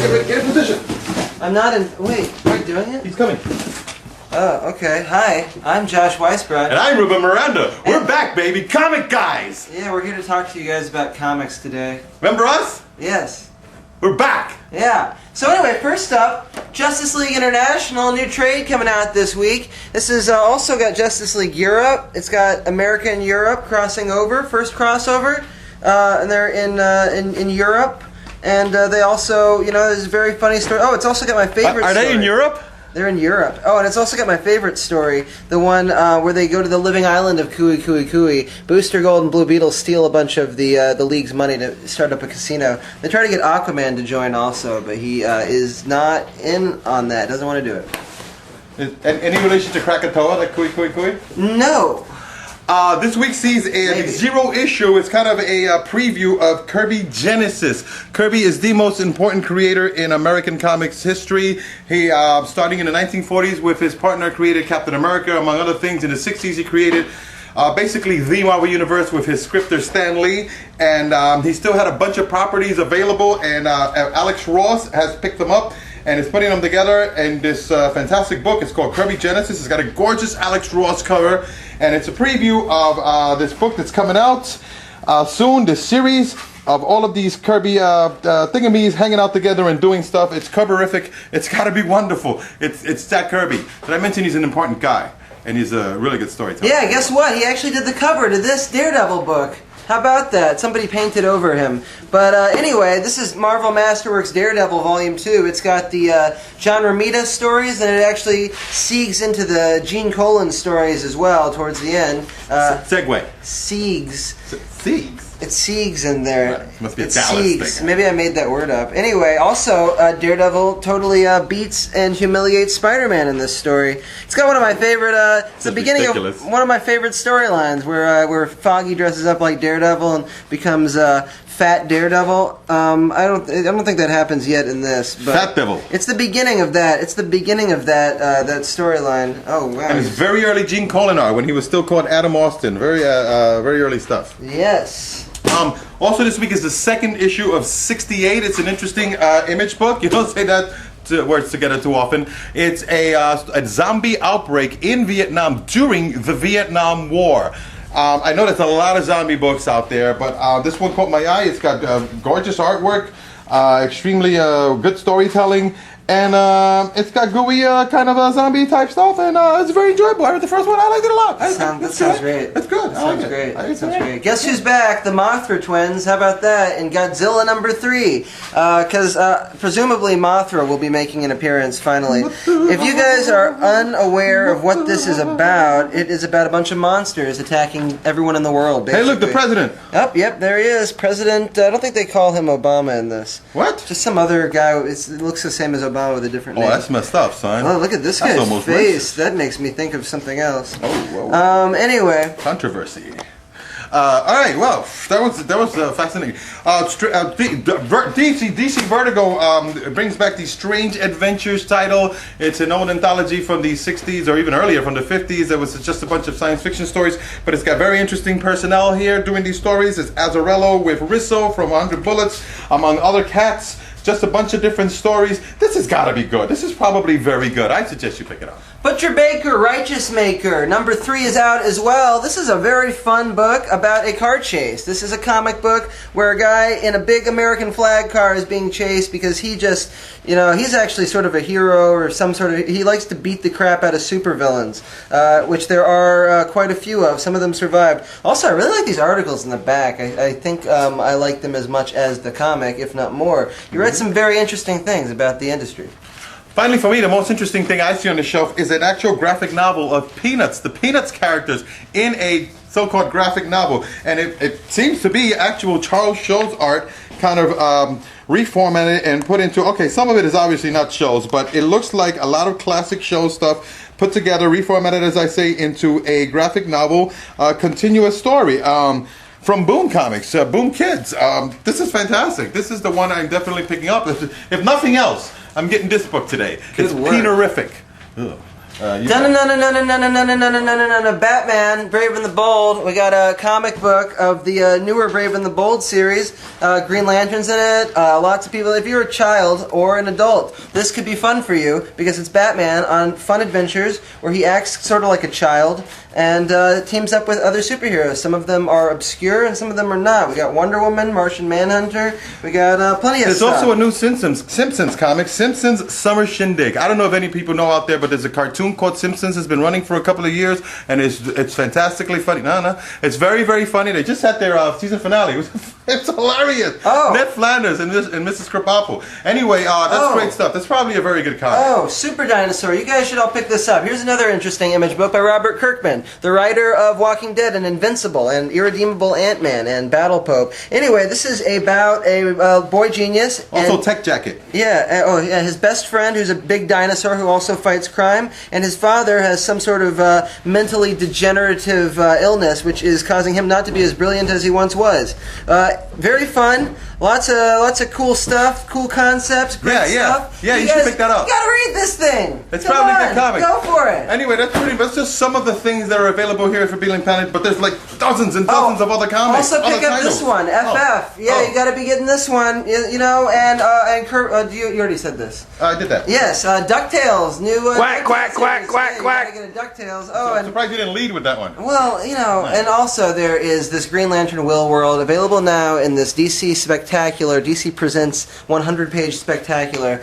Get in position. I'm not in. Wait, are you doing it? He's coming. Oh, okay. Hi, I'm Josh Weisbrod. And I'm Ruben Miranda. We're back, baby. Comic guys. Yeah, we're here to talk to you guys about comics today. Remember us? Yes. We're back. Yeah. So anyway, first up, Justice League International, new trade coming out this week. This is also got Justice League Europe. It's got America and Europe crossing over, first crossover, and they're in Europe. And they also, you know, there's a very funny story. Oh, it's also got my favorite Are story. they in Europe? They're in Europe. Oh, and it's also got my favorite story, the one where they go to the living island of Kui. Booster Gold and Blue Beetle steal a bunch of the League's money to start up a casino. They try to get Aquaman to join also, but he is not in on that. Doesn't want to do it. Any relation to Krakatoa, like Kui? No. This week sees a zero issue. It's kind of a preview of Kirby Genesis. Kirby is the most important creator in American comics history. He, starting in the 1940s with his partner, created Captain America, among other things. In the 60s, he created basically the Marvel Universe with his scripter Stan Lee. And he still had a bunch of properties available, and Alex Ross has picked them up and is putting them together in this fantastic book. It's called Kirby Genesis. It's got a gorgeous Alex Ross cover, and it's a preview of this book that's coming out soon, this series of all of these Kirby thingamies hanging out together and doing stuff. It's coverific. It's got to be wonderful. It's Jack Kirby. Did I mention he's an important guy, and he's a really good storyteller? Yeah, guess what? He actually did the cover to this Daredevil book. How about that? Somebody painted over him. But anyway, this is Marvel Masterworks Daredevil Volume 2. It's got the John Romita stories, and it actually segues into the Gene Colan stories as well towards the end. Segway. Segues. Segues? It's segues in there. It must be a It's Dallas segues. thing. Maybe I made that word up. Anyway, also, Daredevil totally beats and humiliates Spider-Man in this story. It's got one of my favorite, it's the beginning ridiculous. of one of my favorite storylines where Foggy dresses up like Daredevil and becomes Fat Daredevil. I don't think that happens yet in this. But Fat Devil. It's the beginning of that. It's the beginning of that storyline. Oh wow! And it's very early Gene Colan art when he was still called Adam Austin. Very early stuff. Yes. Also this week is the second issue of 68. It's an interesting image book. You don't say that words together too often. It's a zombie outbreak in Vietnam during the Vietnam War. I know there's a lot of zombie books out there, but this one caught my eye. It's got gorgeous artwork, extremely good storytelling, and it's got gooey kind of zombie type stuff, and it's very enjoyable. I read the first one. I liked it a lot. That sounds great. That's good. Sounds great. Sounds great. Guess who's back? The Mothra twins. How about that? In Godzilla #3. Because presumably Mothra will be making an appearance finally. If you guys are unaware of what this is about, it is about a bunch of monsters attacking everyone in the world, basically. Hey, look, the president. Yep, there he is. President, I don't think they call him Obama in this. What? Just some other guy. It looks the same as Obama with a different name. Oh, that's messed up, son. Oh, look at this That's guy's almost face. racist. That makes me think of something else. Oh, whoa. Anyway. Controversy. All right, well, that was fascinating. DC Vertigo brings back the Strange Adventures title. It's an old anthology from the 60s or even earlier, from the 50s. It was just a bunch of science fiction stories, but it's got very interesting personnel here doing these stories. It's Azzarello with Risso from 100 Bullets, among other cats. Just a bunch of different stories. This has got to be good. This is probably very good. I suggest you pick it up. Butcher Baker, Righteous Maker, #3 is out as well. This is a very fun book about a car chase. This is a comic book where a guy in a big American flag car is being chased because he just, you know, he's actually sort of a hero or some sort of, he likes to beat the crap out of supervillains, which there are quite a few of. Some of them survived. Also, I really like these articles in the back. I think I like them as much as the comic, if not more. You read some very interesting things about the industry. Finally, for me, the most interesting thing I see on the shelf is an actual graphic novel of Peanuts. The Peanuts characters in a so-called graphic novel. And it seems to be actual Charles Schulz art kind of reformatted and put into, okay, some of it is obviously not Schulz, but it looks like a lot of classic Schulz stuff put together, reformatted, as I say, into a graphic novel, continuous story. From Boom Comics, Boom Kids. This is fantastic. This is the one I'm definitely picking up. If nothing else, I'm getting this book today. It's Peanerific. Batman, Brave and the Bold. We got a comic book of the newer Brave and the Bold series. Green Lantern's in it. Lots of people. If you're a child or an adult, this could be fun for you because it's Batman on fun adventures where he acts sort of like a child and teams up with other superheroes. Some of them are obscure and some of them are not. We got Wonder Woman, Martian Manhunter. We got plenty of There's stuff. also a new Simpsons comic, Simpsons Summer Shindig. I don't know if any people know out there, but there's a cartoon called Simpsons. It's been running for a couple of years, and it's fantastically funny. No, it's very, very funny. They just had their season finale. It's hilarious. Oh. Ned Flanders and Mrs. Krabappel. Anyway, that's great stuff. That's probably a very good comic. Oh, Super Dinosaur. You guys should all pick this up. Here's another interesting image book by Robert Kirkman, the writer of Walking Dead and Invincible and Irredeemable Ant-Man and Battle Pope. Anyway, this is about a boy genius. Also Tech Jacket. Yeah, his best friend who's a big dinosaur who also fights crime, and his father has some sort of mentally degenerative illness which is causing him not to be as brilliant as he once was. Very fun. Lots of cool stuff, cool concepts, great stuff. Yeah, you should pick that up. You gotta read this thing. It's probably a good comic. Go for it. Anyway, that's just some of the things that are available here for Beeling Planet, but there's like dozens and dozens of other comics. Also pick up this one, FF. You gotta be getting this one, you know, and you already said this. I did that. Yes, DuckTales, new quack, quack, quack, quack, quack. Get a DuckTales. I'm surprised you didn't lead with that one. Well, you know, and also there is this Green Lantern Will World available now in this DC Spectacular, DC Presents 100-page Spectacular.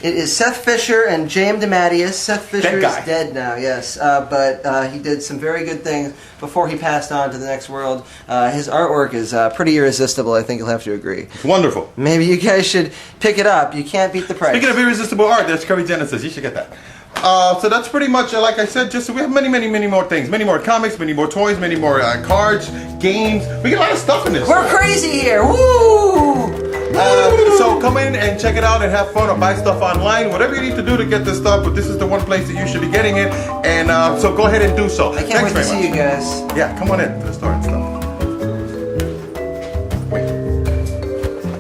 It is Seth Fisher and James DeMatteis. Seth Fisher is dead now, yes, but he did some very good things before he passed on to the next world. His artwork is pretty irresistible, I think you'll have to agree. It's wonderful. Maybe you guys should pick it up. You can't beat the price. Speaking of irresistible art, there's Kirby Genesis. You should get that. So that's pretty much, like I said, just we have many more things. Many more comics, many more toys, many more cards, games. We get a lot of stuff in this. We're crazy here. Woo! So come in and check it out and have fun or buy stuff online. Whatever you need to do to get this stuff, but this is the one place that you should be getting it. And so go ahead and do so. I can't wait to see you guys. Yeah, come on in to the store and stuff.